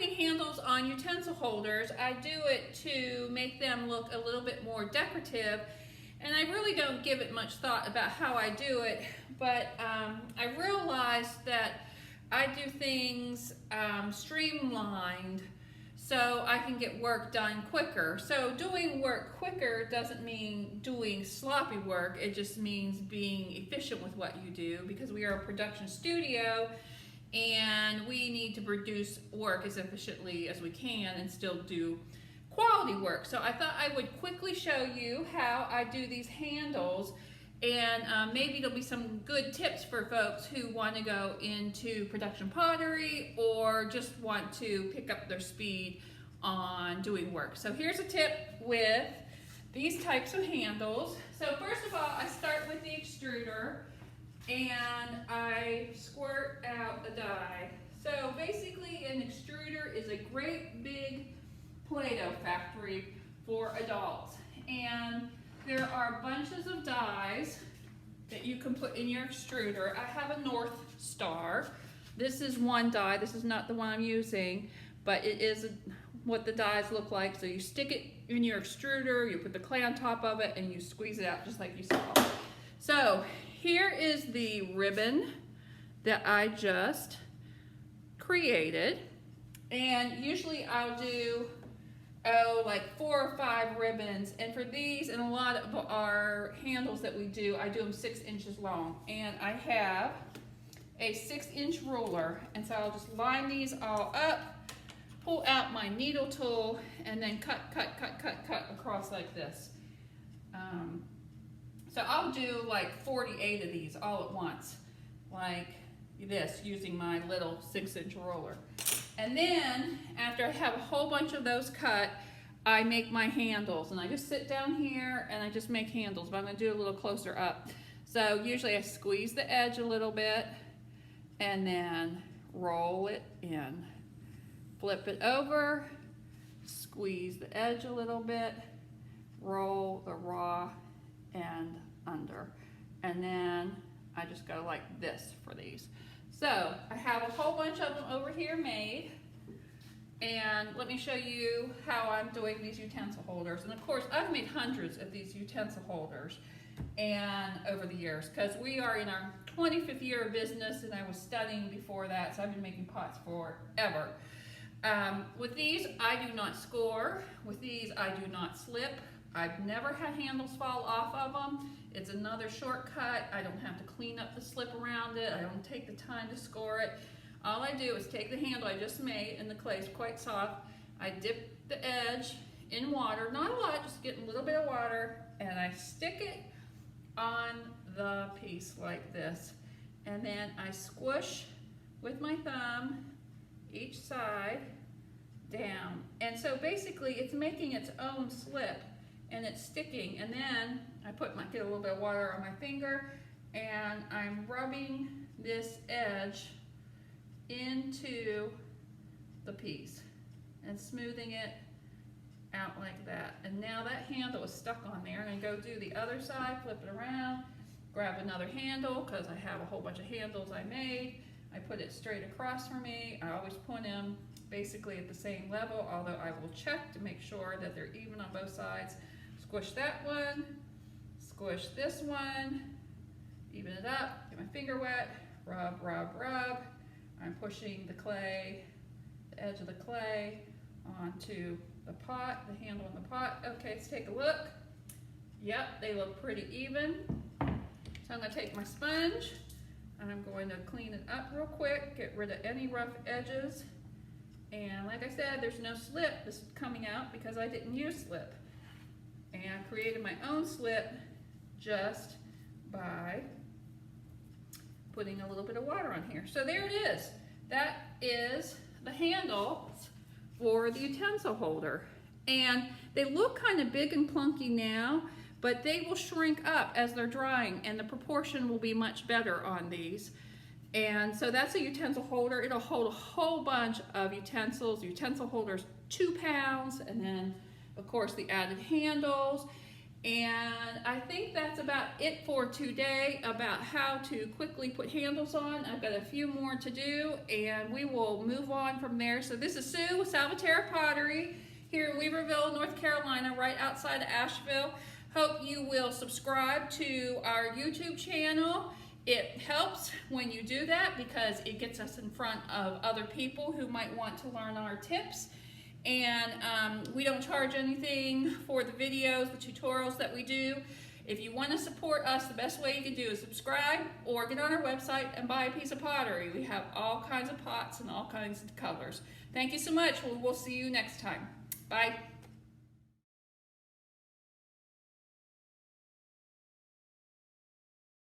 putting handles on utensil holders, I do it to make them look a little bit more decorative, and I really don't give it much thought about how I do it, but I realized that I do things streamlined so I can get work done quicker. So doing work quicker doesn't mean doing sloppy work, it just means being efficient with what you do, because we are a production studio and we need to produce work as efficiently as we can and still do quality work. So I thought I would quickly show you how I do these handles, and maybe there'll be some good tips for folks who want to go into production pottery or just want to pick up their speed on doing work. So here's a tip with these types of handles. So first of all, I start with the extruder and I squirt out the die. So basically an extruder is a great big Play-Doh factory for adults, and there are bunches of dies that you can put in your extruder. I have a North Star. This is one die. This is not the one I'm using, but it is what the dies look like. So you stick it in your extruder, you put the clay on top of it, and you squeeze it out just like you saw. So here is the ribbon that I just created, and usually I'll do like 4 or 5 ribbons, and for these and a lot of our handles that we do, I do them 6 inches long, and I have a 6-inch ruler, and so I'll just line these all up, pull out my needle tool, and then cut across like this. So I'll do like 48 of these all at once, like this, using my little 6-inch ruler. And then, after I have a whole bunch of those cut, I make my handles. And I just sit down here and I just make handles, but I'm gonna do a little closer up. So usually I squeeze the edge a little bit and then roll it in. Flip it over, squeeze the edge a little bit, roll the raw end under. And then I just go like this for these. So I have a whole bunch of them over here made, and let me show you how I'm doing these utensil holders. And of course, I've made hundreds of these utensil holders and over the years, because we are in our 25th year of business, and I was studying before that, so I've been making pots forever. With these, I do not score. With these, I do not slip. I've never had handles fall off of them. It's another shortcut. I don't have to clean up the slip around it. I don't take the time to score it. All I do is take the handle I just made, and the clay is quite soft. I dip the edge in water, not a lot, just getting a little bit of water, and I stick it on the piece like this. And then I squish with my thumb each side down. And so basically it's making its own slip, and it's sticking, and then I get a little bit of water on my finger, and I'm rubbing this edge into the piece and smoothing it out like that. And now that handle is stuck on there, and I go do the other side, flip it around, grab another handle, because I have a whole bunch of handles I made. I put it straight across from me. I always put them basically at the same level, although I will check to make sure that they're even on both sides. Squish that one, squish this one, even it up, get my finger wet, rub, rub, rub. I'm pushing the clay, the edge of the clay onto the pot, the handle in the pot. Okay, let's take a look. Yep, they look pretty even. So I'm going to take my sponge and I'm going to clean it up real quick, get rid of any rough edges. And like I said, there's no slip. This is coming out because I didn't use slip. And I created my own slip just by putting a little bit of water on here. So there it is. That is the handles for the utensil holder. And they look kind of big and plunky now, but they will shrink up as they're drying, and the proportion will be much better on these. And so that's a utensil holder. It'll hold a whole bunch of utensils. Utensil holders, 2 pounds, and then of course the added handles. And I think that's about it for today about how to quickly put handles on. I've got a few more to do and we will move on from there. So this is Sue with Salvaterra Pottery here in Weaverville, North Carolina, right outside of Asheville. Hope you will subscribe to our YouTube channel. It helps when you do that because it gets us in front of other people who might want to learn our tips. And we don't charge anything for the videos, the tutorials that we do. If you want to support us, the best way you can do is subscribe or get on our website and buy a piece of pottery. We have all kinds of pots and all kinds of colors. Thank you so much. We'll see you next time. Bye.